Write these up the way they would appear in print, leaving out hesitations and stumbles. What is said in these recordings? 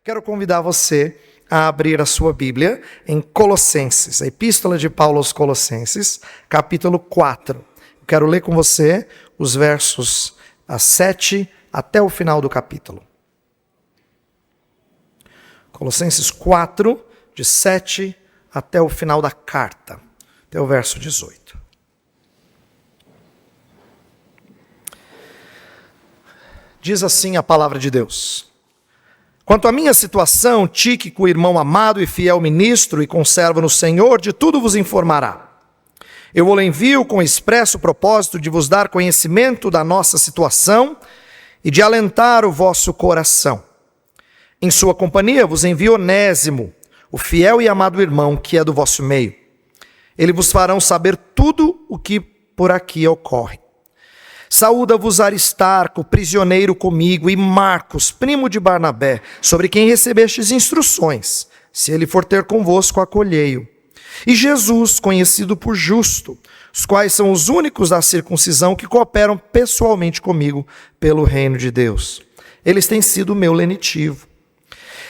Quero convidar você a abrir a sua Bíblia em Colossenses, a Epístola de Paulo aos Colossenses, capítulo 4. Quero ler com você os versos 7 até o final do capítulo. Colossenses 4, de 7 até o final da carta, até o verso 18. Diz assim a palavra de Deus: Quanto à minha situação, Tíquico, irmão amado e fiel ministro e conservo no Senhor, de tudo vos informará. Eu o envio com expresso propósito de vos dar conhecimento da nossa situação e de alentar o vosso coração. Em sua companhia vos envio Onésimo, o fiel e amado irmão que é do vosso meio. Ele vos farão saber tudo o que por aqui ocorre. Saúda-vos Aristarco, prisioneiro comigo, e Marcos, primo de Barnabé, sobre quem recebestes instruções. Se ele for ter convosco, acolhei-o. E Jesus, conhecido por Justo, os quais são os únicos da circuncisão que cooperam pessoalmente comigo pelo reino de Deus. Eles têm sido meu lenitivo.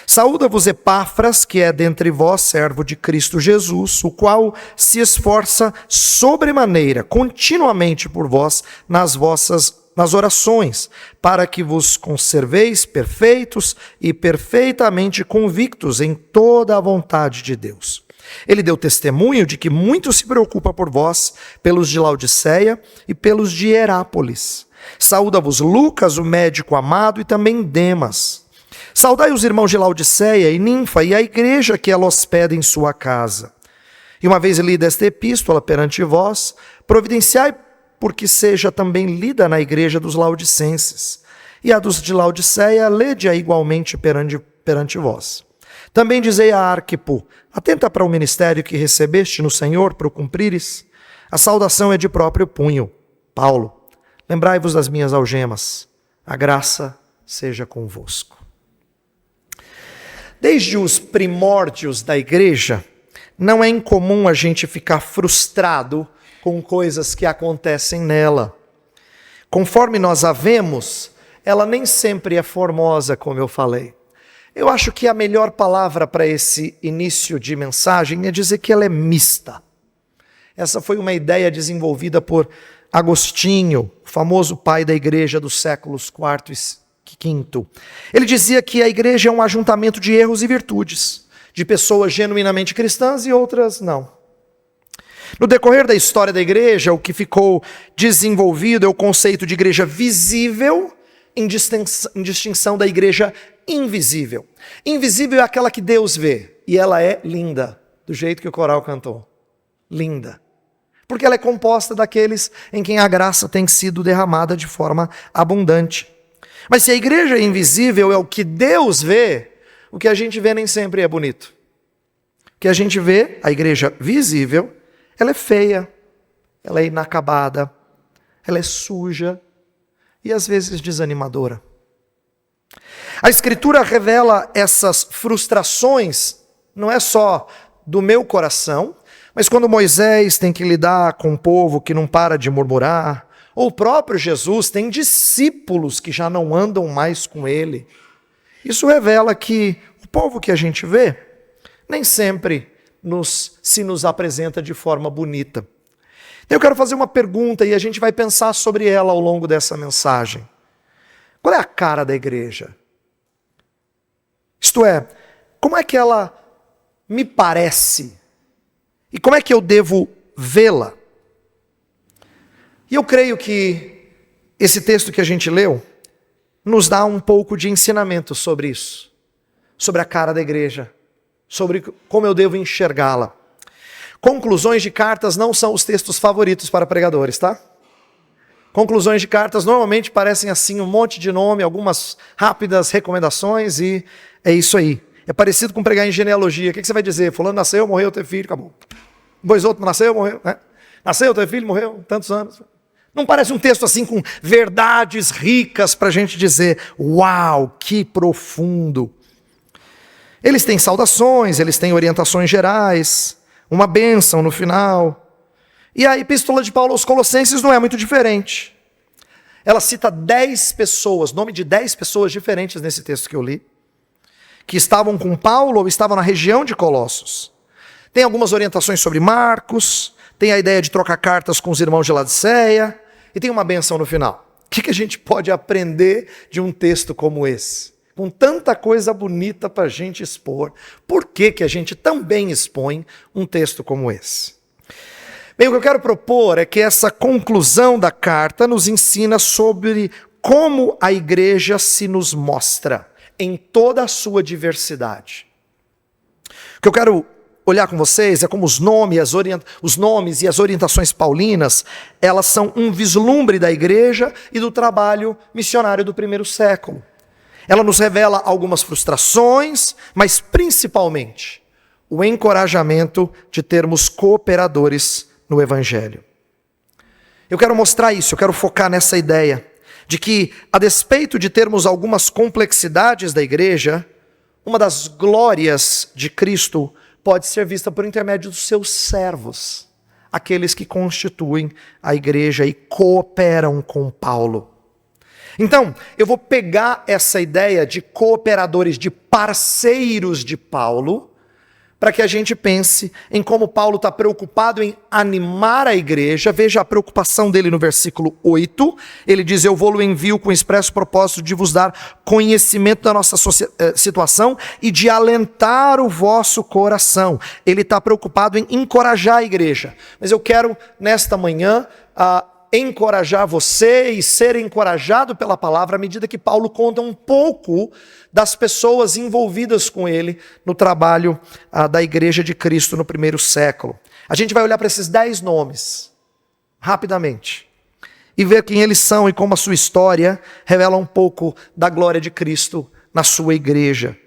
Saúda-vos Epáfras, que é dentre vós servo de Cristo Jesus, o qual se esforça sobremaneira, continuamente por vós, nas orações, para que vos conserveis perfeitos e perfeitamente convictos em toda a vontade de Deus. Ele deu testemunho de que muito se preocupa por vós, pelos de Laodiceia e pelos de Herápolis. Saúda-vos Lucas, o médico amado, e também Demas. Saudai os irmãos de Laodiceia e Ninfa e a igreja que ela hospeda em sua casa. E uma vez lida esta epístola perante vós, providenciai porque seja também lida na igreja dos laodicenses. E a dos de Laodiceia, lede-a igualmente perante vós. Também dizei a Arquipo: atenta para o ministério que recebeste no Senhor para o cumprires. A saudação é de próprio punho. Paulo, lembrai-vos das minhas algemas. A graça seja convosco. Desde os primórdios da igreja, não é incomum a gente ficar frustrado com coisas que acontecem nela. Conforme nós a vemos, ela nem sempre é formosa, como eu falei. Eu acho que a melhor palavra para esse início de mensagem é dizer que ela é mista. Essa foi uma ideia desenvolvida por Agostinho, o famoso pai da igreja dos séculos IV e V. Ele dizia que a igreja é um ajuntamento de erros e virtudes, de pessoas genuinamente cristãs e outras não. No decorrer da história da igreja, o que ficou desenvolvido é o conceito de igreja visível em distinção da igreja invisível. Invisível é aquela que Deus vê, e ela é linda, do jeito que o coral cantou. Linda. Porque ela é composta daqueles em quem a graça tem sido derramada de forma abundante. Mas se a igreja invisível é o que Deus vê, o que a gente vê nem sempre é bonito. O que a gente vê, a igreja visível, ela é feia, ela é inacabada, ela é suja e às vezes desanimadora. A Escritura revela essas frustrações, não é só do meu coração, mas quando Moisés tem que lidar com um povo que não para de murmurar, ou o próprio Jesus tem discípulos que já não andam mais com ele. Isso revela que o povo que a gente vê nem sempre se nos apresenta de forma bonita. Eu quero fazer uma pergunta e a gente vai pensar sobre ela ao longo dessa mensagem. Qual é a cara da igreja? Isto é, como é que ela me parece? E como é que eu devo vê-la? E eu creio que esse texto que a gente leu nos dá um pouco de ensinamento sobre isso, sobre a cara da igreja, sobre como eu devo enxergá-la. Conclusões de cartas não são os textos favoritos para pregadores, tá? Conclusões de cartas normalmente parecem assim, um monte de nome, algumas rápidas recomendações e é isso aí. É parecido com pregar em genealogia. O que você vai dizer? Fulano nasceu, morreu, teve filho, acabou. Depois outro nasceu, morreu, né? Nasceu, teve filho, morreu, tantos anos. Não parece um texto assim com verdades ricas para a gente dizer, uau, que profundo. Eles têm saudações, eles têm orientações gerais, uma bênção no final. E a epístola de Paulo aos Colossenses não é muito diferente. Ela cita 10 pessoas, nome de 10 pessoas diferentes nesse texto que eu li, que estavam com Paulo ou estavam na região de Colossos. Tem algumas orientações sobre Marcos, tem a ideia de trocar cartas com os irmãos de Laodiceia, e tem uma benção no final. O que a gente pode aprender de um texto como esse? Com tanta coisa bonita para a gente expor, por que a gente também expõe um texto como esse? Bem, o que eu quero propor é que essa conclusão da carta nos ensina sobre como a igreja se nos mostra em toda a sua diversidade. O que eu quero olhar com vocês é como os nomes e as orientações paulinas, elas são um vislumbre da igreja e do trabalho missionário do primeiro século. Ela nos revela algumas frustrações, mas principalmente o encorajamento de termos cooperadores no evangelho. Eu quero mostrar isso, eu quero focar nessa ideia de que, a despeito de termos algumas complexidades da igreja, uma das glórias de Cristo pode ser vista por intermédio dos seus servos, aqueles que constituem a igreja e cooperam com Paulo. Então, eu vou pegar essa ideia de cooperadores, de parceiros de Paulo, para que a gente pense em como Paulo está preocupado em animar a igreja. Veja a preocupação dele no versículo 8. Ele diz: eu vou-lo envio com expresso propósito de vos dar conhecimento da nossa situação e de alentar o vosso coração. Ele está preocupado em encorajar a igreja. Mas eu quero, nesta manhã, encorajar você e ser encorajado pela palavra à medida que Paulo conta um pouco das pessoas envolvidas com ele no trabalho da igreja de Cristo no primeiro século. A gente vai olhar para esses 10 nomes, rapidamente, e ver quem eles são e como a sua história revela um pouco da glória de Cristo na sua igreja.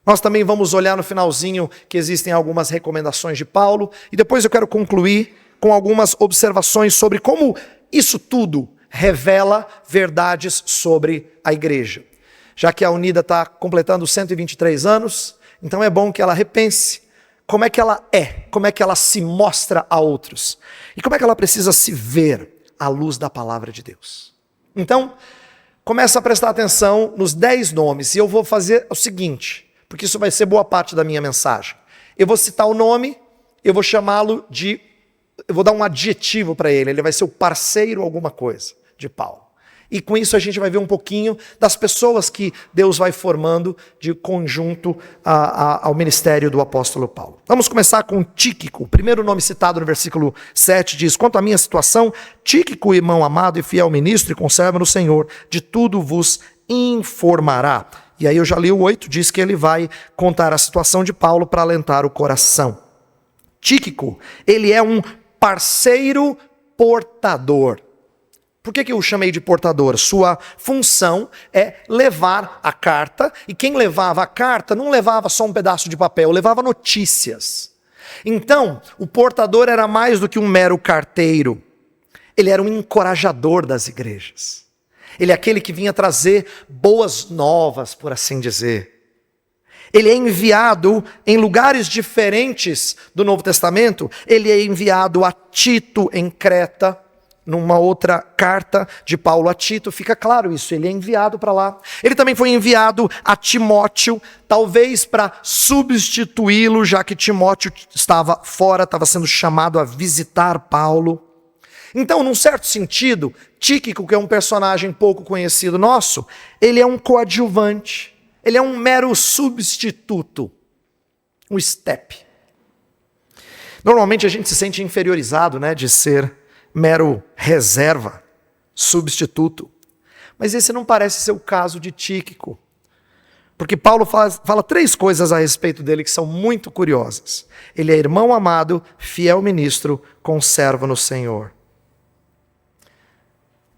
Nós também vamos olhar no finalzinho que existem algumas recomendações de Paulo, e depois eu quero concluir com algumas observações sobre como isso tudo revela verdades sobre a igreja. Já que a Unida está completando 123 anos, então é bom que ela repense como é que ela é, como é que ela se mostra a outros, e como é que ela precisa se ver à luz da palavra de Deus. Então, começa a prestar atenção nos 10 nomes, e eu vou fazer o seguinte, porque isso vai ser boa parte da minha mensagem. Eu vou citar o nome, eu vou chamá-lo de... eu vou dar um adjetivo para ele vai ser o parceiro alguma coisa de Paulo. E com isso a gente vai ver um pouquinho das pessoas que Deus vai formando de conjunto ao ministério do apóstolo Paulo. Vamos começar com Tíquico. O primeiro nome citado no versículo 7 diz: quanto à minha situação, Tíquico, irmão amado e fiel ministro e conserva no Senhor, de tudo vos informará. E aí eu já li o 8, diz que ele vai contar a situação de Paulo para alentar o coração. Tíquico, ele é um parceiro portador. Por que eu o chamei de portador? Sua função é levar a carta, e quem levava a carta não levava só um pedaço de papel, levava notícias. Então, o portador era mais do que um mero carteiro. Ele era um encorajador das igrejas. Ele é aquele que vinha trazer boas novas, por assim dizer. Ele é enviado em lugares diferentes do Novo Testamento. Ele é enviado a Tito em Creta, numa outra carta de Paulo a Tito, fica claro isso, ele é enviado para lá. Ele também foi enviado a Timóteo, talvez para substituí-lo, já que Timóteo estava fora, estava sendo chamado a visitar Paulo. Então, num certo sentido, Tíquico, que é um personagem pouco conhecido nosso, ele é um coadjuvante. Ele é um mero substituto, um step. Normalmente a gente se sente inferiorizado, de ser mero reserva, substituto. Mas esse não parece ser o caso de Tíquico. Porque Paulo fala 3 coisas a respeito dele que são muito curiosas. Ele é irmão amado, fiel ministro, conserva no Senhor.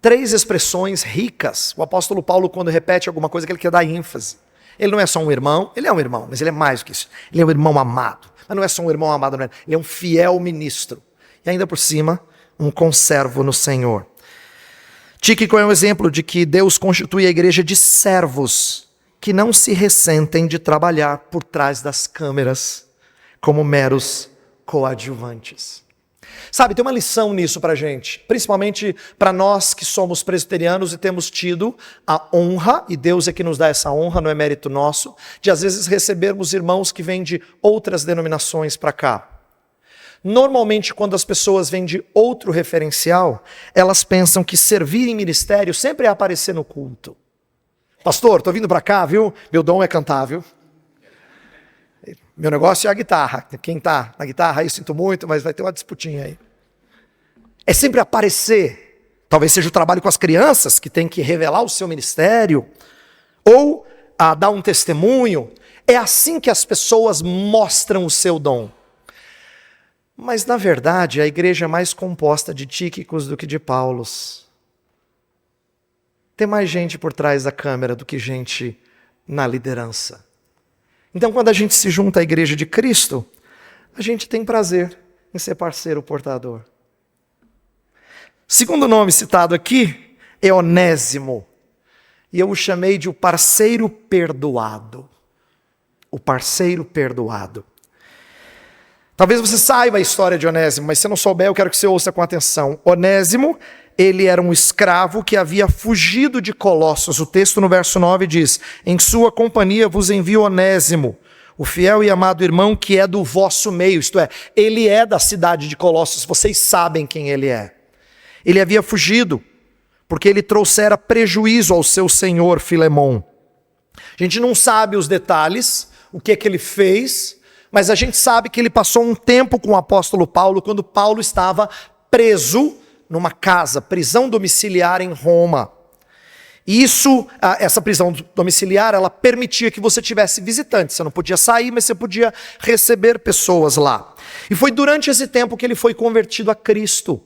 3 expressões ricas. O apóstolo Paulo, quando repete alguma coisa, que ele quer dar ênfase. Ele não é só um irmão, ele é um irmão, mas ele é mais do que isso. Ele é um irmão amado. Mas não é só um irmão amado, não é. Ele é um fiel ministro. E ainda por cima, um conservo no Senhor. Tíquico é um exemplo de que Deus constitui a igreja de servos que não se ressentem de trabalhar por trás das câmeras como meros coadjuvantes. Sabe, tem uma lição nisso pra gente, principalmente para nós que somos presbiterianos e temos tido a honra, e Deus é que nos dá essa honra, não é mérito nosso, de às vezes recebermos irmãos que vêm de outras denominações para cá. Normalmente, quando as pessoas vêm de outro referencial, elas pensam que servir em ministério sempre é aparecer no culto. Pastor, tô vindo para cá, viu? Meu dom é cantar, viu? Meu negócio é a guitarra. Quem tá na guitarra aí, sinto muito, mas vai ter uma disputinha aí. É sempre aparecer. Talvez seja o trabalho com as crianças, que tem que revelar o seu ministério, ou dar um testemunho. É assim que as pessoas mostram o seu dom. Mas, na verdade, a igreja é mais composta de Tíquicos do que de Paulos. Tem mais gente por trás da câmera do que gente na liderança. Então, quando a gente se junta à igreja de Cristo, a gente tem prazer em ser parceiro portador. Segundo nome citado aqui é Onésimo. E eu o chamei de o parceiro perdoado. O parceiro perdoado. Talvez você saiba a história de Onésimo, mas se não souber, eu quero que você ouça com atenção. Onésimo, ele era um escravo que havia fugido de Colossos. O texto no verso 9 diz: em sua companhia vos envio Onésimo, o fiel e amado irmão que é do vosso meio. Isto é, ele é da cidade de Colossos, vocês sabem quem ele é. Ele havia fugido, porque ele trouxera prejuízo ao seu senhor Filemon. A gente não sabe os detalhes, o que é que ele fez, mas a gente sabe que ele passou um tempo com o apóstolo Paulo, quando Paulo estava preso numa casa, prisão domiciliar em Roma. E essa prisão domiciliar, ela permitia que você tivesse visitantes. Você não podia sair, mas você podia receber pessoas lá. E foi durante esse tempo que ele foi convertido a Cristo.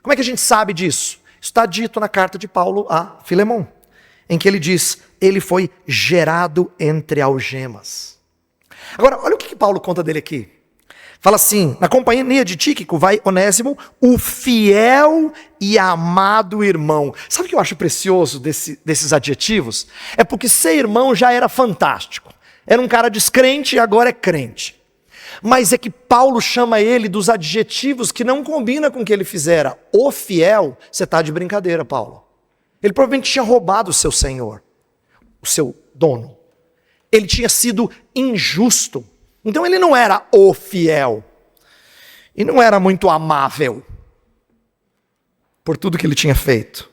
Como é que a gente sabe disso? Está dito na carta de Paulo a Filemon, em que ele diz: ele foi gerado entre algemas. Agora, olha o que Paulo conta dele aqui. Fala assim: na companhia de Tíquico vai Onésimo, o fiel e amado irmão. Sabe o que eu acho precioso desses adjetivos? É porque ser irmão já era fantástico. Era um cara descrente e agora é crente. Mas é que Paulo chama ele dos adjetivos que não combinam com o que ele fizera. O fiel, você está de brincadeira, Paulo. Ele provavelmente tinha roubado o seu senhor, o seu dono. Ele tinha sido injusto. Então ele não era o fiel. E não era muito amável por tudo que ele tinha feito.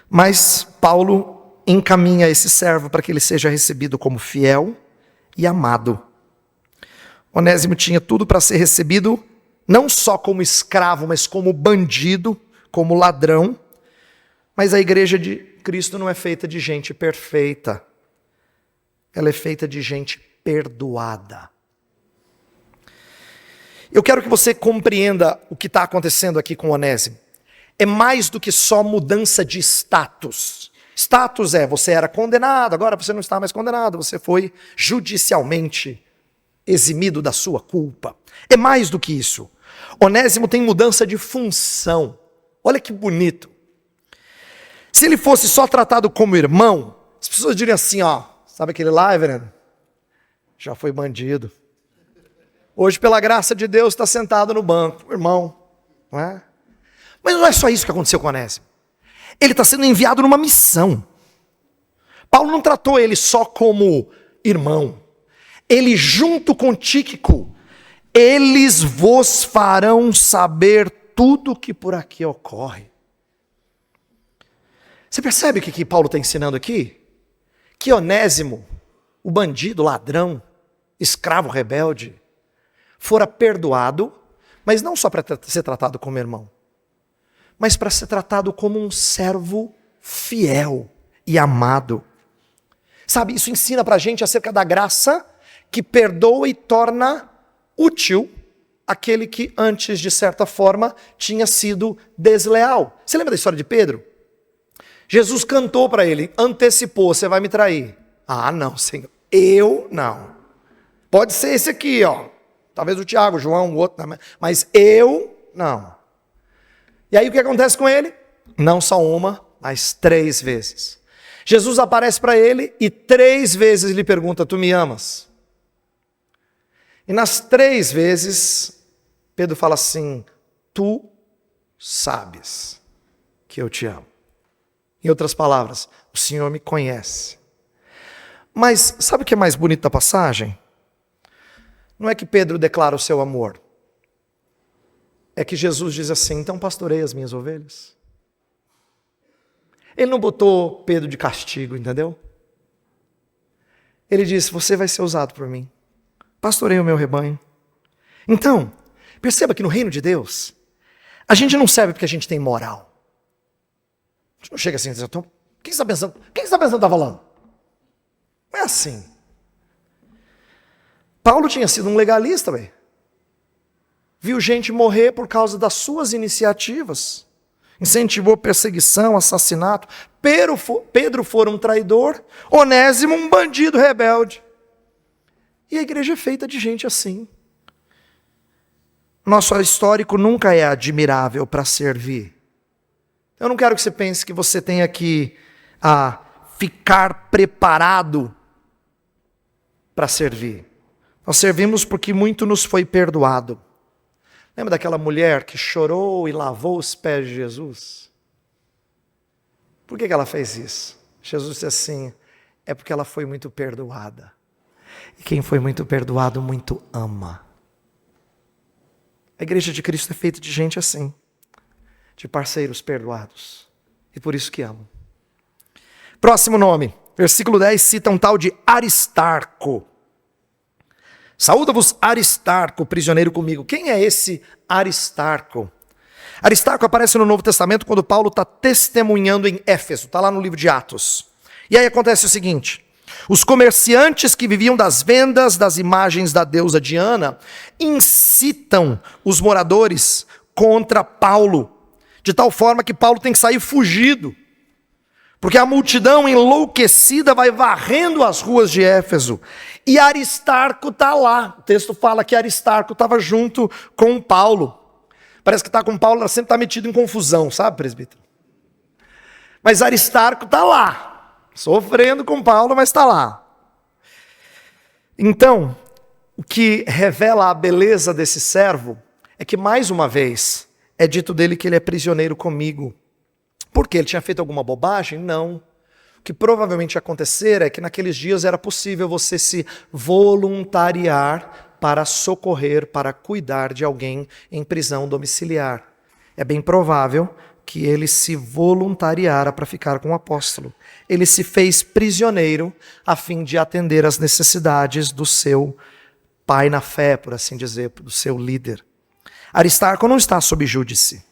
Mas Paulo encaminha esse servo para que ele seja recebido como fiel e amado. Onésimo tinha tudo para ser recebido não só como escravo, mas como bandido, como ladrão. Mas a igreja de Cristo não é feita de gente perfeita. Ela é feita de gente perdoada. Eu quero que você compreenda o que está acontecendo aqui com Onésimo. É mais do que só mudança de status. Status é: você era condenado, agora você não está mais condenado, você foi judicialmente eximido da sua culpa. É mais do que isso. Onésimo tem mudança de função. Olha que bonito. Se ele fosse só tratado como irmão, as pessoas diriam assim, ó, sabe aquele lá, Everton? Já foi bandido. Hoje, pela graça de Deus, está sentado no banco, irmão. Não é? Mas não é só isso que aconteceu com Onésimo. Ele está sendo enviado numa missão. Paulo não tratou ele só como irmão. Ele, junto com Tíquico, eles vos farão saber tudo o que por aqui ocorre. Você percebe o que Paulo está ensinando aqui? Que Onésimo, o bandido, ladrão, escravo rebelde, fora perdoado, mas não só para ser tratado como irmão, mas para ser tratado como um servo fiel e amado. Sabe, isso ensina para a gente acerca da graça que perdoa e torna útil aquele que antes, de certa forma, tinha sido desleal. Você lembra da história de Pedro? Jesus cantou para ele, antecipou: você vai me trair. Ah, não, Senhor, eu não. Pode ser esse aqui, ó. Talvez o Tiago, o João, o outro, mas eu não. E aí o que acontece com ele? Não só uma, mas 3 vezes. Jesus aparece para ele e 3 vezes lhe pergunta: tu me amas? E nas 3 vezes, Pedro fala assim: tu sabes que eu te amo. Em outras palavras, o Senhor me conhece. Mas sabe o que é mais bonito da passagem? Não é que Pedro declara o seu amor. É que Jesus diz assim: então pastorei as minhas ovelhas. Ele não botou Pedro de castigo, entendeu? Ele disse: você vai ser usado por mim. Pastorei o meu rebanho. Então, perceba que no reino de Deus, a gente não serve porque a gente tem moral. A gente não chega assim e diz: então, o que você está pensando? O que você está pensando que está falando? Não é assim. Paulo tinha sido um legalista, velho. Viu gente morrer por causa das suas iniciativas. Incentivou perseguição, assassinato. Pedro foi um traidor. Onésimo, um bandido rebelde. E a igreja é feita de gente assim. Nosso histórico nunca é admirável para servir. Eu não quero que você pense que você tenha que ficar preparado para servir. Nós servimos porque muito nos foi perdoado. Lembra daquela mulher que chorou e lavou os pés de Jesus? Por que ela fez isso? Jesus disse assim: é porque ela foi muito perdoada. E quem foi muito perdoado, muito ama. A igreja de Cristo é feita de gente assim, de parceiros perdoados. E por isso que amam. Próximo nome, versículo 10, cita um tal de Aristarco. Saúda-vos Aristarco, prisioneiro comigo. Quem é esse Aristarco? Aristarco aparece no Novo Testamento quando Paulo está testemunhando em Éfeso, está lá no livro de Atos. E aí acontece o seguinte: os comerciantes que viviam das vendas das imagens da deusa Diana incitam os moradores contra Paulo, de tal forma que Paulo tem que sair fugido, porque a multidão enlouquecida vai varrendo as ruas de Éfeso. E Aristarco está lá. O texto fala que Aristarco estava junto com Paulo. Parece que está com Paulo, ela sempre está metido em confusão, sabe, presbítero? Mas Aristarco está lá, sofrendo com Paulo, mas está lá. Então, o que revela a beleza desse servo é que, mais uma vez, é dito dele que ele é prisioneiro comigo. Por quê? Ele tinha feito alguma bobagem? Não. O que provavelmente ia acontecer é que naqueles dias era possível você se voluntariar para socorrer, para cuidar de alguém em prisão domiciliar. É bem provável que ele se voluntariara para ficar com o apóstolo. Ele se fez prisioneiro a fim de atender às necessidades do seu pai na fé, por assim dizer, do seu líder. Aristarco não está sob júdice.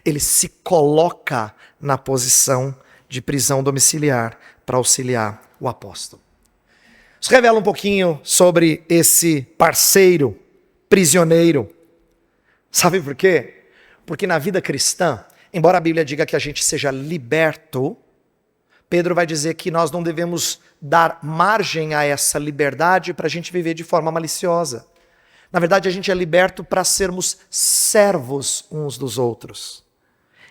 Ele se coloca na posição de prisão domiciliar para auxiliar o apóstolo. Isso revela um pouquinho sobre esse parceiro prisioneiro. Sabe por quê? Porque na vida cristã, embora a Bíblia diga que a gente seja liberto, Pedro vai dizer que nós não devemos dar margem a essa liberdade para a gente viver de forma maliciosa. Na verdade, a gente é liberto para sermos servos uns dos outros.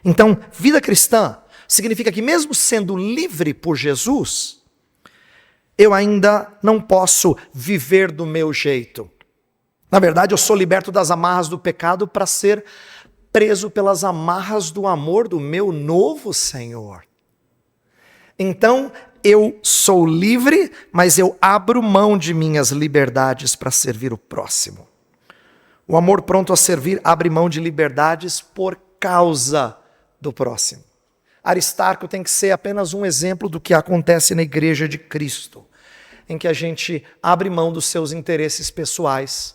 Então, vida cristã significa que mesmo sendo livre por Jesus, eu ainda não posso viver do meu jeito. Na verdade, eu sou liberto das amarras do pecado para ser preso pelas amarras do amor do meu novo Senhor. Então, eu sou livre, mas eu abro mão de minhas liberdades para servir o próximo. O amor pronto a servir abre mão de liberdades por causa do próximo. Aristarco tem que ser apenas um exemplo do que acontece na igreja de Cristo, em que a gente abre mão dos seus interesses pessoais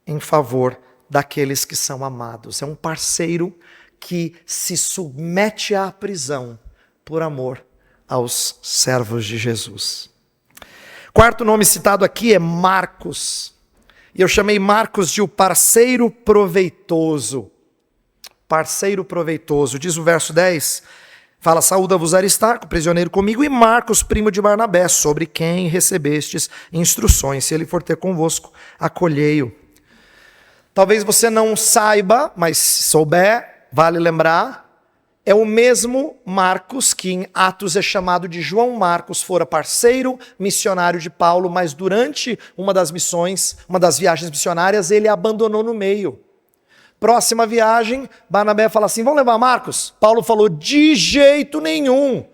em favor daqueles que são amados. É um parceiro que se submete à prisão por amor aos servos de Jesus. Quarto nome citado aqui é Marcos. E eu chamei Marcos de o parceiro proveitoso. Parceiro proveitoso. Diz o verso 10, fala: saúda-vos Aristarco, prisioneiro comigo, e Marcos, primo de Barnabé, sobre quem recebestes instruções. Se ele for ter convosco, acolhei-o. Talvez você não saiba, mas se souber, vale lembrar, é o mesmo Marcos que em Atos é chamado de João Marcos, fora parceiro missionário de Paulo, mas durante uma das missões, uma das viagens missionárias, ele abandonou no meio. Próxima viagem, Barnabé fala assim, vamos levar Marcos? Paulo falou, de jeito nenhum.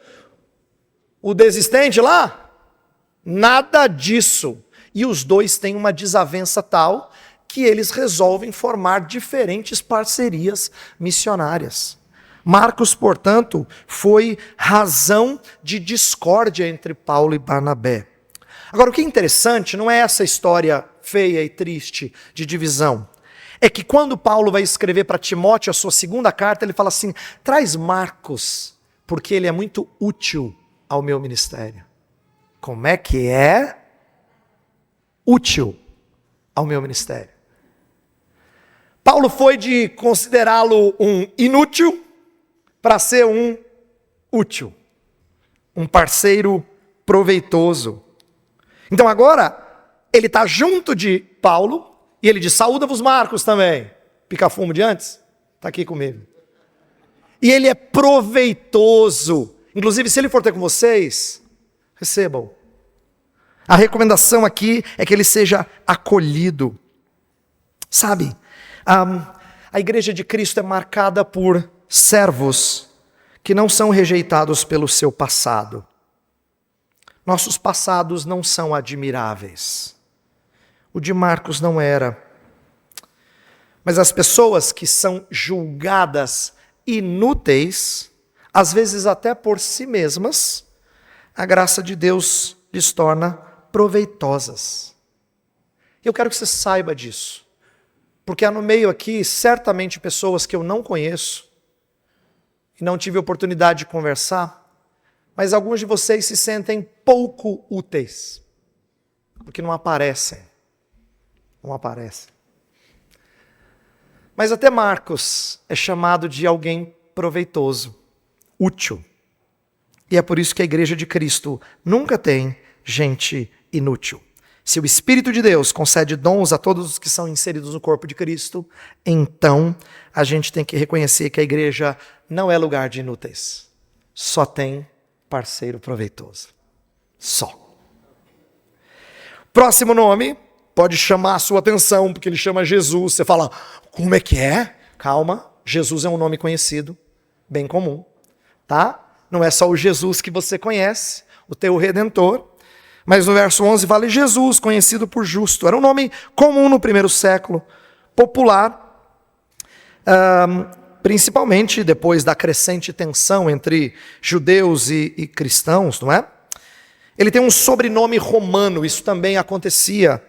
O desistente lá? Nada disso. E os dois têm uma desavença tal que eles resolvem formar diferentes parcerias missionárias. Marcos, portanto, foi razão de discórdia entre Paulo e Barnabé. Agora, o que é interessante não é essa história feia e triste de divisão. É que quando Paulo vai escrever para Timóteo a sua segunda carta, ele fala assim, traz Marcos, porque ele é muito útil ao meu ministério. Como é que é? Útil ao meu ministério. Paulo foi de considerá-lo um inútil para ser um útil, um parceiro proveitoso. Então agora, ele está junto de Paulo, e ele diz, saúda-vos Marcos também. Pica-fumo de antes? Está aqui comigo. E ele é proveitoso. Inclusive, se ele for ter com vocês, recebam. A recomendação aqui é que ele seja acolhido. Sabe, a igreja de Cristo é marcada por servos que não são rejeitados pelo seu passado. Nossos passados não são admiráveis. O de Marcos não era. Mas as pessoas que são julgadas inúteis, às vezes até por si mesmas, a graça de Deus lhes torna proveitosas. Eu quero que você saiba disso. Porque há no meio aqui, certamente, pessoas que eu não conheço, e não tive oportunidade de conversar, mas alguns de vocês se sentem pouco úteis, porque não aparecem. Não aparecem. Mas até Marcos é chamado de alguém proveitoso, útil. E é por isso que a igreja de Cristo nunca tem gente inútil. Se o Espírito de Deus concede dons a todos os que são inseridos no corpo de Cristo, então a gente tem que reconhecer que a igreja não é lugar de inúteis. Só tem parceiro proveitoso. Só. Próximo nome pode chamar a sua atenção, porque ele chama Jesus. Você fala, como é que é? Calma, Jesus é um nome conhecido, bem comum, tá? Não é só o Jesus que você conhece, o teu Redentor. Mas no verso 11 vale Jesus, conhecido por justo. Era um nome comum no primeiro século, popular, principalmente depois da crescente tensão entre judeus e cristãos, não é? Ele tem um sobrenome romano, isso também acontecia.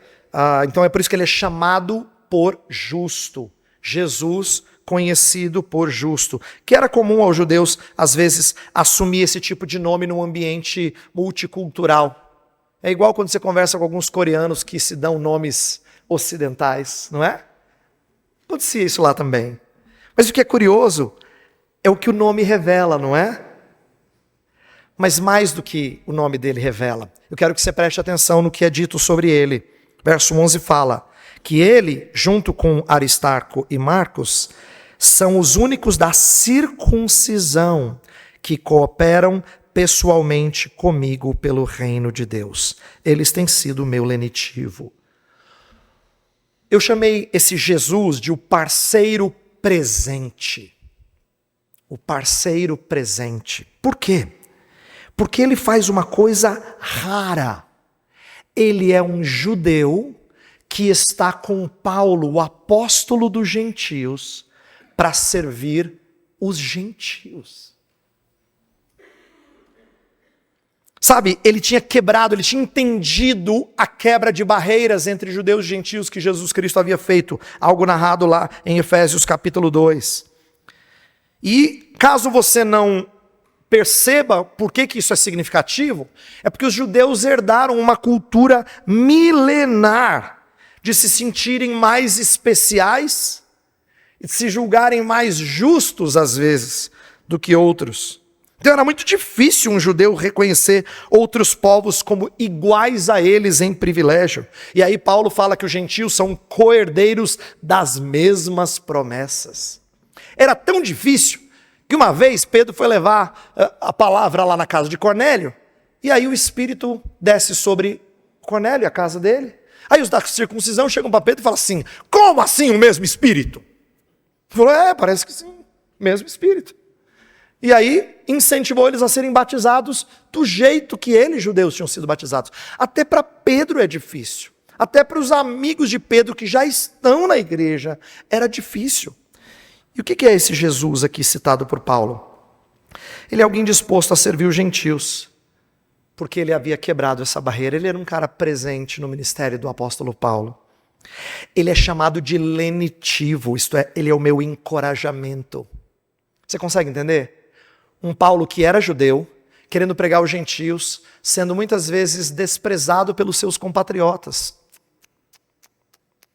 Então é por isso que ele é chamado por justo. Jesus, conhecido por justo. Que era comum aos judeus, às vezes, assumir esse tipo de nome num ambiente multicultural. É igual quando você conversa com alguns coreanos que se dão nomes ocidentais, não é? Acontecia isso lá também. Mas o que é curioso é o que o nome revela, não é? Mas mais do que o nome dele revela, eu quero que você preste atenção no que é dito sobre ele. Verso 11 fala que ele, junto com Aristarco e Marcos, são os únicos da circuncisão que cooperam pessoalmente comigo pelo reino de Deus. Eles têm sido meu lenitivo. Eu chamei esse Jesus de o parceiro presente. O parceiro presente. Por quê? Porque ele faz uma coisa rara. Ele é um judeu que está com Paulo, o apóstolo dos gentios, para servir os gentios. Sabe, ele tinha quebrado, ele tinha entendido a quebra de barreiras entre judeus e gentios que Jesus Cristo havia feito, algo narrado lá em Efésios capítulo 2. E caso você não perceba por que isso é significativo, é porque os judeus herdaram uma cultura milenar de se sentirem mais especiais e de se julgarem mais justos às vezes do que outros. Então era muito difícil um judeu reconhecer outros povos como iguais a eles em privilégio. E aí Paulo fala que os gentios são co-herdeiros das mesmas promessas. Era tão difícil que uma vez Pedro foi levar a palavra lá na casa de Cornélio, e aí o Espírito desce sobre Cornélio, a casa dele. Aí os da circuncisão chegam para Pedro e falam assim, como assim o mesmo Espírito? Falou, parece que sim, mesmo Espírito. E aí incentivou eles a serem batizados do jeito que eles, judeus, tinham sido batizados. Até para Pedro é difícil. Até para os amigos de Pedro que já estão na igreja, era difícil. E o que é esse Jesus aqui citado por Paulo? Ele é alguém disposto a servir os gentios, porque ele havia quebrado essa barreira. Ele era um cara presente no ministério do apóstolo Paulo. Ele é chamado de lenitivo, isto é, ele é o meu encorajamento. Você consegue entender? Um Paulo que era judeu, querendo pregar os gentios, sendo muitas vezes desprezado pelos seus compatriotas.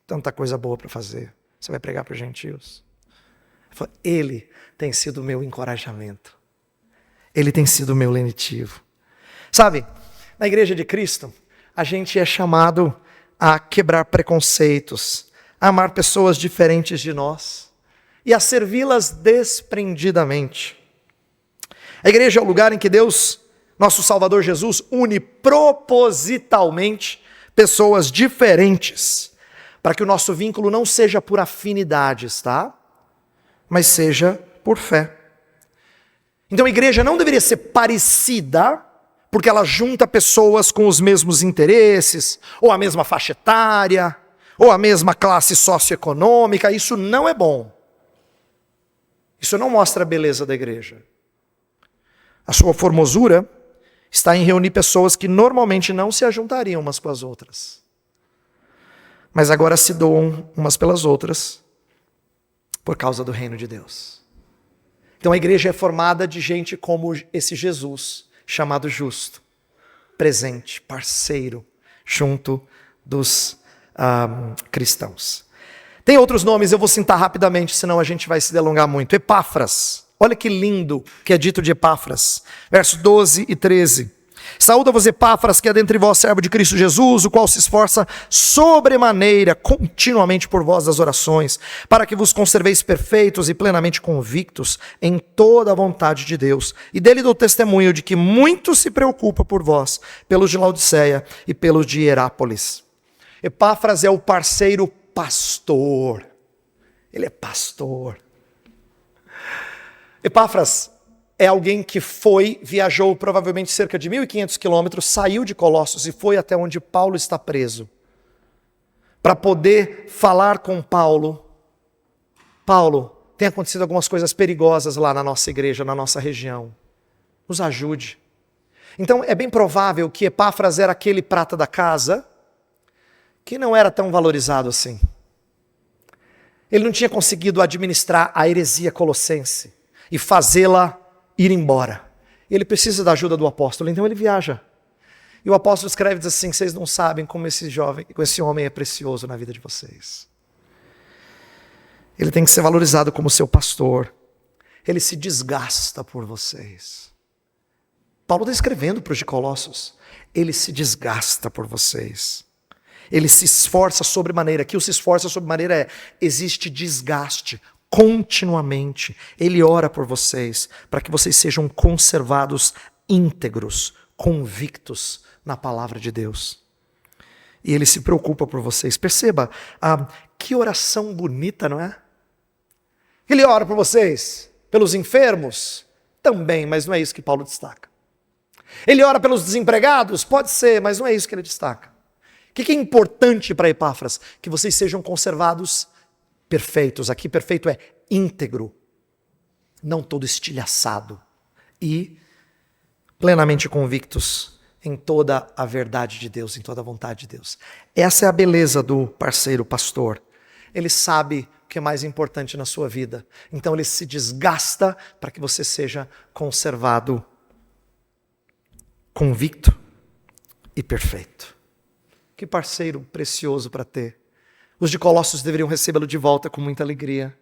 Tanta coisa boa para fazer. Você vai pregar para os gentios? Ele tem sido o meu encorajamento. Ele tem sido o meu lenitivo. Sabe, na igreja de Cristo, a gente é chamado a quebrar preconceitos, a amar pessoas diferentes de nós e a servi-las desprendidamente. A igreja é o lugar em que Deus, nosso Salvador Jesus, une propositalmente pessoas diferentes, para que o nosso vínculo não seja por afinidades, tá? Mas seja por fé. Então a igreja não deveria ser parecida, porque ela junta pessoas com os mesmos interesses, ou a mesma faixa etária, ou a mesma classe socioeconômica. Isso não é bom. Isso não mostra a beleza da igreja. A sua formosura está em reunir pessoas que normalmente não se ajuntariam umas com as outras, mas agora se doam umas pelas outras por causa do reino de Deus. Então a igreja é formada de gente como esse Jesus, chamado justo, presente, parceiro, junto dos cristãos. Tem outros nomes, eu vou citar rapidamente, senão a gente vai se delongar muito. Epáfras, olha que lindo que é dito de Epáfras, versos 12 e 13. Saúda-vos Epáfras, que é dentre vós servo de Cristo Jesus, o qual se esforça sobremaneira, continuamente por vós das orações, para que vos conserveis perfeitos e plenamente convictos em toda a vontade de Deus. E dele dou testemunho de que muito se preocupa por vós, pelos de Laodiceia e pelos de Hierápolis. Epáfras é o parceiro pastor. Ele é pastor. Epáfras é alguém que viajou provavelmente cerca de 1.500 quilômetros, saiu de Colossos e foi até onde Paulo está preso, para poder falar com Paulo. Paulo, tem acontecido algumas coisas perigosas lá na nossa igreja, na nossa região. Nos ajude. Então é bem provável que Epáfras era aquele prata da casa que não era tão valorizado assim. Ele não tinha conseguido administrar a heresia colossense e fazê-la ir embora. Ele precisa da ajuda do apóstolo, então ele viaja. E o apóstolo escreve e diz assim: vocês não sabem como esse homem é precioso na vida de vocês. Ele tem que ser valorizado como seu pastor. Ele se desgasta por vocês. Paulo está escrevendo para os de Colossos. Ele se desgasta por vocês. Ele se esforça sobremaneira. Aqui o se esforça sobremaneira existe desgaste. Continuamente, ele ora por vocês, para que vocês sejam conservados íntegros, convictos na palavra de Deus. E ele se preocupa por vocês. Perceba, que oração bonita, não é? Ele ora por vocês, pelos enfermos? Também, mas não é isso que Paulo destaca. Ele ora pelos desempregados? Pode ser, mas não é isso que ele destaca. O que é importante para Epáfras? Que vocês sejam conservados perfeitos. Aqui perfeito é íntegro, não todo estilhaçado, e plenamente convictos em toda a verdade de Deus, em toda a vontade de Deus. Essa é a beleza do parceiro pastor. Ele sabe o que é mais importante na sua vida, então ele se desgasta para que você seja conservado, convicto e perfeito. Que parceiro precioso para ter. Os de Colossos deveriam recebê-lo de volta com muita alegria.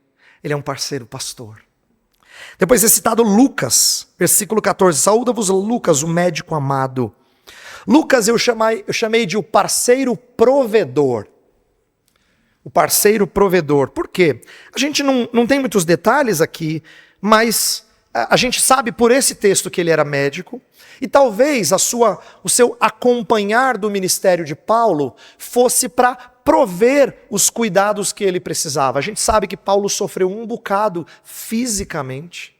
Ele é um parceiro pastor. Depois é citado Lucas, versículo 14. Saúda-vos Lucas, o médico amado. Lucas eu chamei de o parceiro provedor. O parceiro provedor. Por quê? A gente não tem muitos detalhes aqui, mas A gente sabe por esse texto que ele era médico, e talvez o seu acompanhar do ministério de Paulo fosse para prover os cuidados que ele precisava. A gente sabe que Paulo sofreu um bocado fisicamente,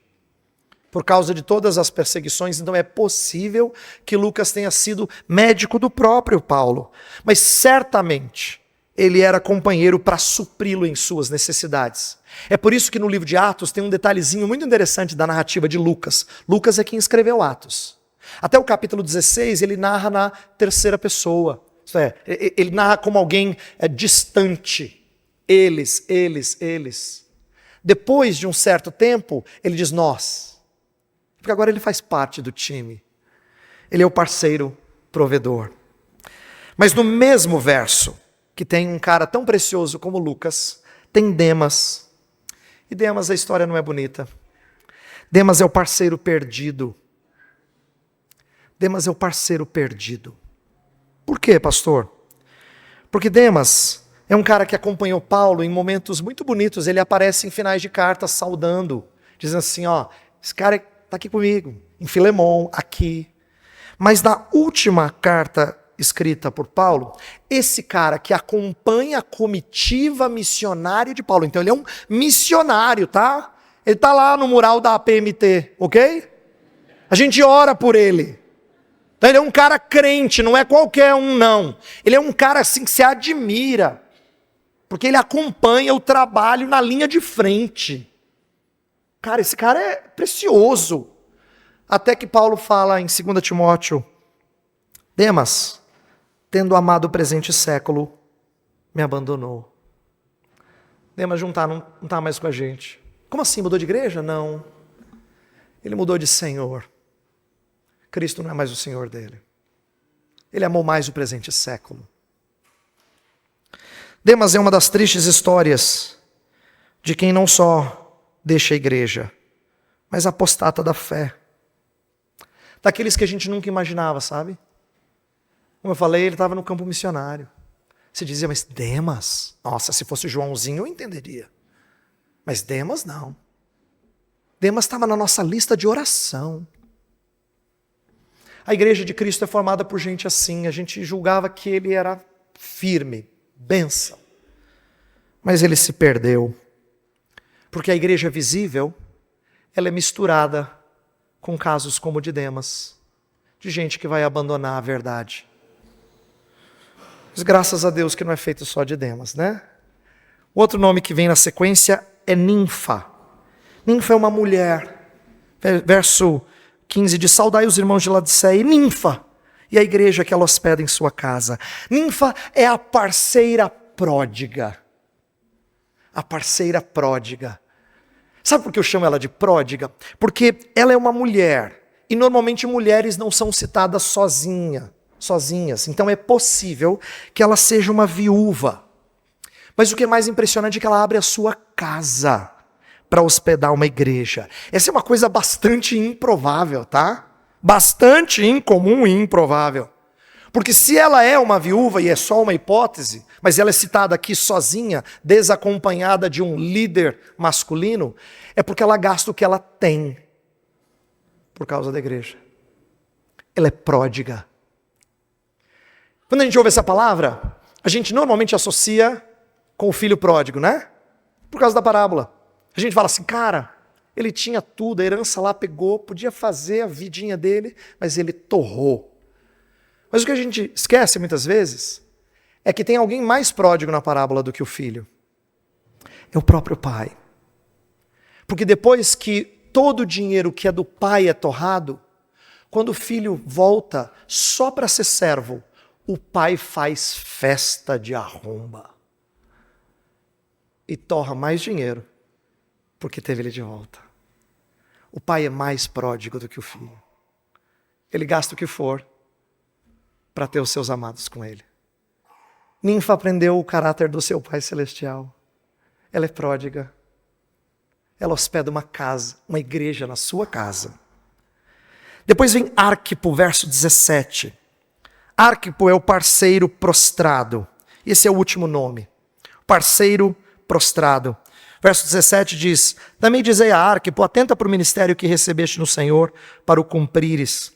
por causa de todas as perseguições, então é possível que Lucas tenha sido médico do próprio Paulo. Mas certamente ele era companheiro para supri-lo em suas necessidades. É por isso que no livro de Atos tem um detalhezinho muito interessante da narrativa de Lucas. Lucas é quem escreveu Atos. Até o capítulo 16 ele narra na terceira pessoa. Isto é, ele narra como alguém distante. Eles. Depois de um certo tempo, ele diz nós. Porque agora ele faz parte do time. Ele é o parceiro provedor. Mas no mesmo verso, que tem um cara tão precioso como Lucas, tem Demas. E Demas, a história não é bonita. Demas é o parceiro perdido. Demas é o parceiro perdido. Por quê, pastor? Porque Demas é um cara que acompanhou Paulo em momentos muito bonitos. Ele aparece em finais de cartas saudando, dizendo assim, ó, esse cara está aqui comigo, em Filemon, aqui. Mas na última carta escrita por Paulo, esse cara que acompanha a comitiva missionária de Paulo, então ele é um missionário, tá? Ele tá lá no mural da APMT, ok? A gente ora por ele. Então ele é um cara crente, não é qualquer um não. Ele é um cara assim que se admira, porque ele acompanha o trabalho na linha de frente. Cara, esse cara é precioso. Até que Paulo fala em 2 Timóteo, Demas, tendo amado o presente século, me abandonou. Demas não está mais com a gente. Como assim? Mudou de igreja? Não. Ele mudou de Senhor. Cristo não é mais o Senhor dele. Ele amou mais o presente século. Demas é uma das tristes histórias de quem não só deixa a igreja, mas apostata da fé. Daqueles que a gente nunca imaginava, sabe? Como eu falei, ele estava no campo missionário. Você dizia, mas Demas? Nossa, se fosse Joãozinho eu entenderia. Mas Demas não. Demas estava na nossa lista de oração. A igreja de Cristo é formada por gente assim. A gente julgava que ele era firme, bênção. Mas ele se perdeu. Porque a igreja visível, ela é misturada com casos como o de Demas. De gente que vai abandonar a verdade. Mas graças a Deus que não é feito só de Demas, né? O outro nome que vem na sequência é Ninfa. Ninfa é uma mulher. Verso 15 diz, saudai os irmãos de Laodiceia e Ninfa, e a igreja que ela hospeda em sua casa. Ninfa é a parceira pródiga. A parceira pródiga. Sabe por que eu chamo ela de pródiga? Porque ela é uma mulher, e normalmente mulheres não são citadas sozinhas. Então é possível que ela seja uma viúva. Mas o que é mais impressionante é que ela abre a sua casa para hospedar uma igreja. Essa é uma coisa bastante improvável, tá? Bastante incomum e improvável. Porque se ela é uma viúva, e é só uma hipótese, mas ela é citada aqui sozinha, desacompanhada de um líder masculino, é porque ela gasta o que ela tem por causa da igreja. Ela é pródiga. Quando a gente ouve essa palavra, a gente normalmente associa com o filho pródigo, né? Por causa da parábola. A gente fala assim, cara, ele tinha tudo, a herança lá pegou, podia fazer a vidinha dele, mas ele torrou. Mas o que a gente esquece muitas vezes é que tem alguém mais pródigo na parábola do que o filho. É o próprio pai. Porque depois que todo o dinheiro que é do pai é torrado, quando o filho volta só para ser servo, o pai faz festa de arromba. E torra mais dinheiro, porque teve ele de volta. O pai é mais pródigo do que o filho. Ele gasta o que for para ter os seus amados com ele. Ninfa aprendeu o caráter do seu pai celestial. Ela é pródiga. Ela hospeda uma casa, uma igreja na sua casa. Depois vem Arquipo, verso 17. Arquipo é o parceiro prostrado. Esse é o último nome. Parceiro prostrado. Verso 17 diz: também dizei a Arquipo, atenta para o ministério que recebeste no Senhor, para o cumprires.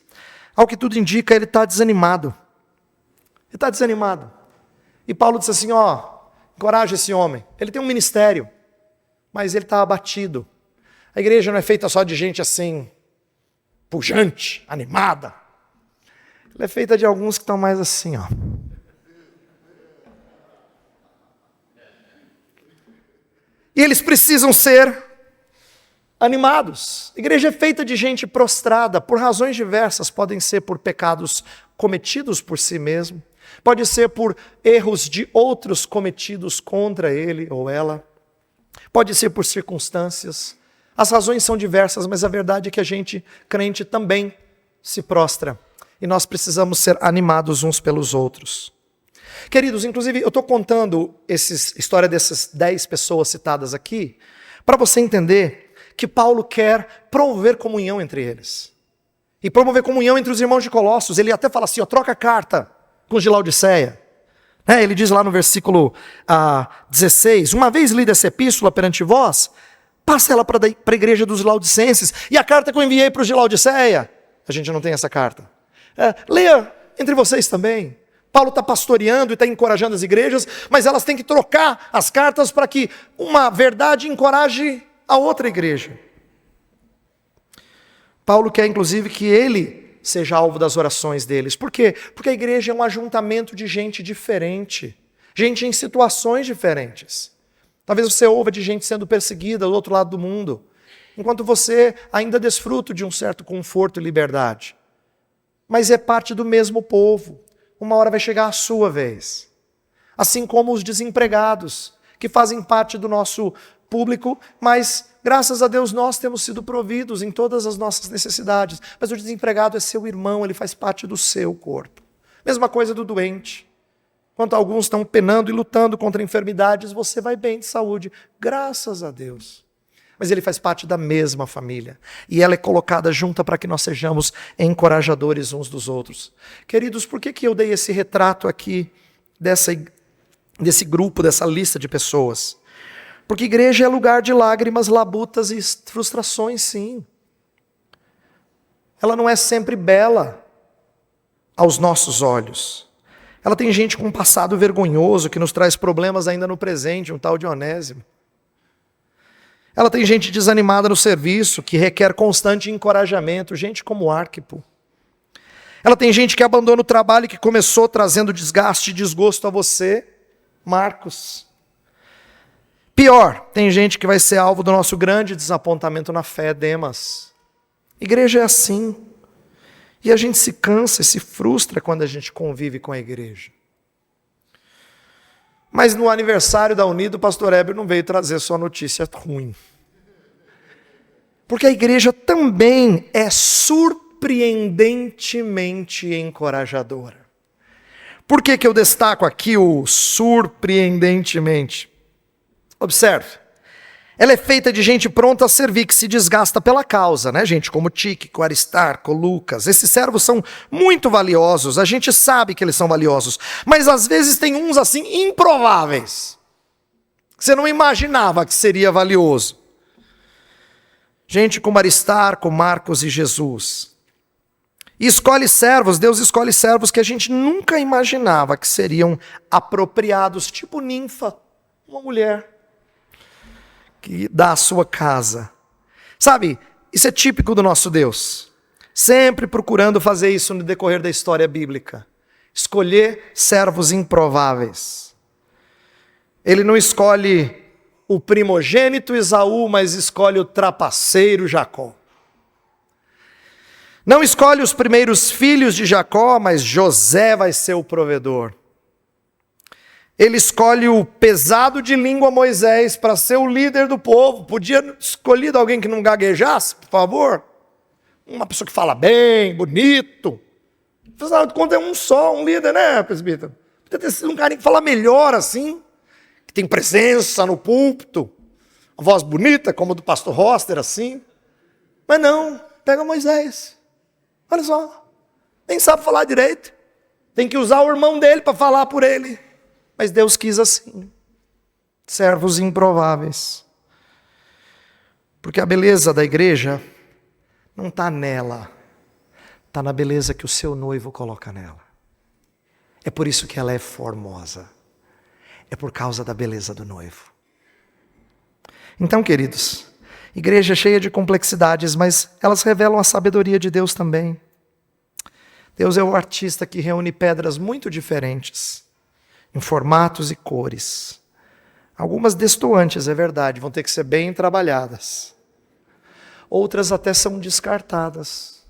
Ao que tudo indica, ele está desanimado. Ele está desanimado. E Paulo disse assim, encoraja esse homem. Ele tem um ministério, mas ele está abatido. A igreja não é feita só de gente assim, pujante, animada. Ela é feita de alguns que estão mais assim, E eles precisam ser animados. A igreja é feita de gente prostrada, por razões diversas. Podem ser por pecados cometidos por si mesmo. Pode ser por erros de outros cometidos contra ele ou ela. Pode ser por circunstâncias. As razões são diversas, mas a verdade é que a gente, crente, também se prostra. E nós precisamos ser animados uns pelos outros. Queridos, inclusive, eu estou contando a história dessas 10 pessoas citadas aqui, para você entender que Paulo quer promover comunhão entre eles. E promover comunhão entre os irmãos de Colossos. Ele até fala assim, troca a carta com os de Laodiceia. Ele diz lá no versículo 16, uma vez lida essa epístola perante vós, passa ela para a igreja dos Laodicenses. E a carta que eu enviei para os de Laodiceia, a gente não tem essa carta. Leia entre vocês também. Paulo está pastoreando e está encorajando as igrejas, mas elas têm que trocar as cartas para que uma verdade encoraje a outra igreja. Paulo quer, inclusive, que ele seja alvo das orações deles. Por quê? Porque a igreja é um ajuntamento de gente diferente, gente em situações diferentes. Talvez você ouva de gente sendo perseguida do outro lado do mundo, enquanto você ainda desfruta de um certo conforto e liberdade. Mas é parte do mesmo povo. Uma hora vai chegar a sua vez. Assim como os desempregados, que fazem parte do nosso público, mas graças a Deus nós temos sido providos em todas as nossas necessidades. Mas o desempregado é seu irmão, ele faz parte do seu corpo. Mesma coisa do doente. Enquanto alguns estão penando e lutando contra enfermidades, você vai bem de saúde, graças a Deus. Mas ele faz parte da mesma família. E ela é colocada junta para que nós sejamos encorajadores uns dos outros. Queridos, por que eu dei esse retrato aqui desse grupo, dessa lista de pessoas? Porque igreja é lugar de lágrimas, labutas e frustrações, sim. Ela não é sempre bela aos nossos olhos. Ela tem gente com um passado vergonhoso que nos traz problemas ainda no presente, um tal de Onésimo. Ela tem gente desanimada no serviço, que requer constante encorajamento, gente como Arquipo. Ela tem gente que abandona o trabalho que começou trazendo desgaste e desgosto a você, Marcos. Pior, tem gente que vai ser alvo do nosso grande desapontamento na fé, Demas. Igreja é assim. E a gente se cansa e se frustra quando a gente convive com a igreja. Mas no aniversário da Unido, o pastor Heber não veio trazer só notícia ruim. Porque a igreja também é surpreendentemente encorajadora. Por que eu destaco aqui o surpreendentemente? Observe. Ela é feita de gente pronta a servir, que se desgasta pela causa, né? Gente como Tíquico, Aristarco, Lucas. Esses servos são muito valiosos, a gente sabe que eles são valiosos. Mas às vezes tem uns assim improváveis, que você não imaginava que seria valioso. Gente como Aristarco, Marcos e Jesus. E escolhe servos, Deus escolhe servos que a gente nunca imaginava que seriam apropriados, tipo Ninfa, uma mulher que dá a sua casa. Sabe, isso é típico do nosso Deus. Sempre procurando fazer isso no decorrer da história bíblica. Escolher servos improváveis. Ele não escolhe o primogênito Esaú, mas escolhe o trapaceiro Jacó. Não escolhe os primeiros filhos de Jacó, mas José vai ser o provedor. Ele escolhe o pesado de língua Moisés para ser o líder do povo. Podia escolher alguém que não gaguejasse, por favor? Uma pessoa que fala bem, bonito. Afinal de contas é um só, um líder, né, presbítero? Podia ter sido um cara que fala melhor assim, que tem presença no púlpito, uma voz bonita, como a do pastor Roster, assim. Mas não, pega Moisés. Olha só, nem sabe falar direito. Tem que usar o irmão dele para falar por ele. Mas Deus quis assim. Servos improváveis. Porque a beleza da igreja não está nela, está na beleza que o seu noivo coloca nela. É por isso que ela é formosa. É por causa da beleza do noivo. Então, queridos, igreja cheia de complexidades, mas elas revelam a sabedoria de Deus também. Deus é o artista que reúne pedras muito diferentes, em formatos e cores. Algumas destoantes, é verdade, vão ter que ser bem trabalhadas. Outras até são descartadas.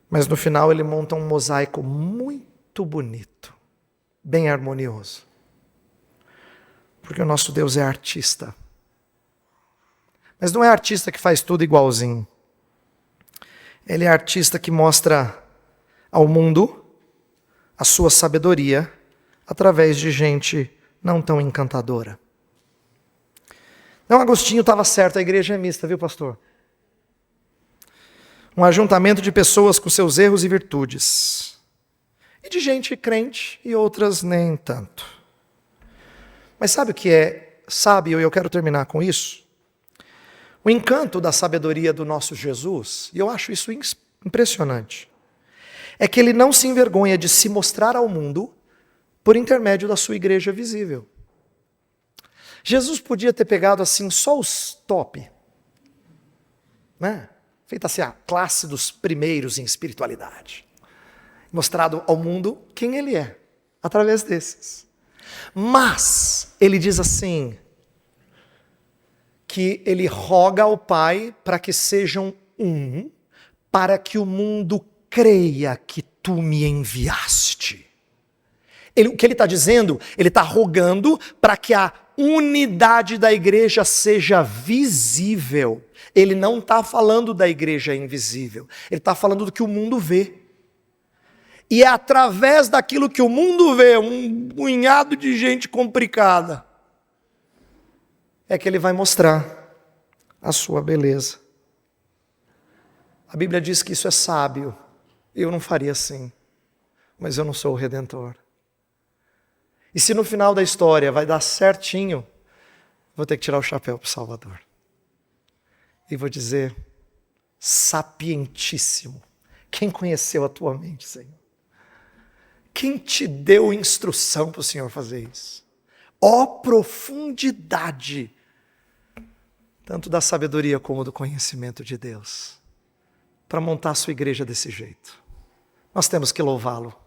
Mas no final ele monta um mosaico muito bonito, bem harmonioso. Porque o nosso Deus é artista. Mas não é artista que faz tudo igualzinho. Ele é artista que mostra ao mundo a sua sabedoria através de gente não tão encantadora. Então Agostinho estava certo, a igreja é mista, viu, pastor? Um ajuntamento de pessoas com seus erros e virtudes. E de gente crente e outras nem tanto. Mas sabe o que é sábio? E eu quero terminar com isso. O encanto da sabedoria do nosso Jesus, e eu acho isso impressionante, é que ele não se envergonha de se mostrar ao mundo por intermédio da sua igreja visível. Jesus podia ter pegado assim só os top, né? Feito assim a classe dos primeiros em espiritualidade. Mostrado ao mundo quem ele é, através desses. Mas ele diz assim, que ele roga ao Pai para que sejam um, para que o mundo creia que tu me enviaste. O que ele está dizendo? Ele está rogando para que a unidade da igreja seja visível. Ele não está falando da igreja invisível. Ele está falando do que o mundo vê. E é através daquilo que o mundo vê, um punhado de gente complicada, é que ele vai mostrar a sua beleza. A Bíblia diz que isso é sábio. Eu não faria assim, mas eu não sou o Redentor. E se no final da história vai dar certinho, vou ter que tirar o chapéu para o Salvador. E vou dizer, sapientíssimo, quem conheceu a tua mente, Senhor? Quem te deu instrução para o Senhor fazer isso? Ó profundidade, tanto da sabedoria como do conhecimento de Deus, para montar a sua igreja desse jeito. Nós temos que louvá-lo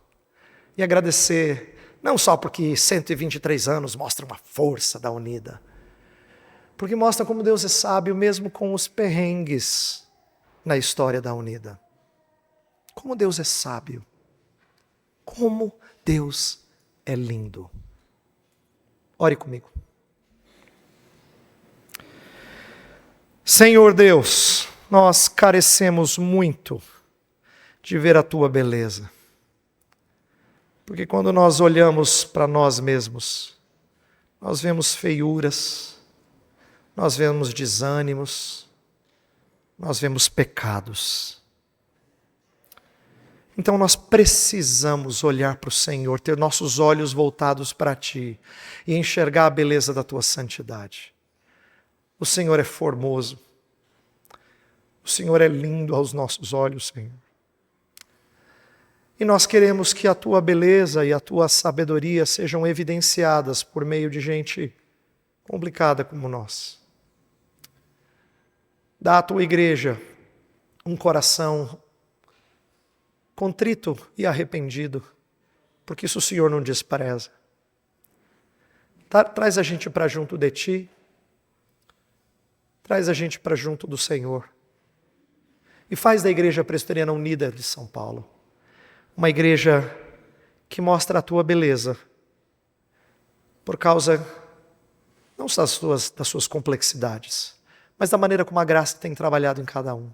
e agradecer, não só porque 123 anos mostram a força da unida, porque mostra como Deus é sábio mesmo com os perrengues na história da unida. Como Deus é sábio, como Deus é lindo. Ore comigo. Senhor Deus, nós carecemos muito de ver a tua beleza. Porque quando nós olhamos para nós mesmos, nós vemos feiuras, nós vemos desânimos, nós vemos pecados. Então nós precisamos olhar para o Senhor, ter nossos olhos voltados para Ti e enxergar a beleza da Tua santidade. O Senhor é formoso, o Senhor é lindo aos nossos olhos, Senhor. E nós queremos que a Tua beleza e a Tua sabedoria sejam evidenciadas por meio de gente complicada como nós. Dá à Tua igreja um coração contrito e arrependido, porque isso o Senhor não despreza. Traz a gente para junto de Ti, traz a gente para junto do Senhor, e faz da Igreja Presbiteriana Unida de São Paulo uma igreja que mostra a Tua beleza, por causa não das suas complexidades, mas da maneira como a graça tem trabalhado em cada um.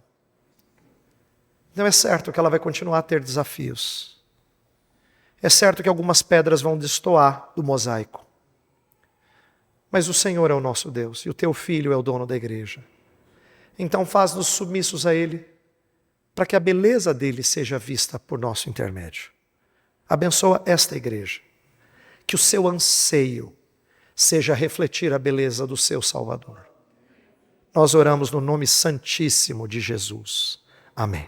Então é certo que ela vai continuar a ter desafios. É certo que algumas pedras vão destoar do mosaico. Mas o Senhor é o nosso Deus e o Teu Filho é o dono da igreja. Então faz-nos submissos a Ele, para que a beleza dEle seja vista por nosso intermédio. Abençoa esta igreja. Que o seu anseio seja refletir a beleza do seu Salvador. Nós oramos no nome santíssimo de Jesus. Amém.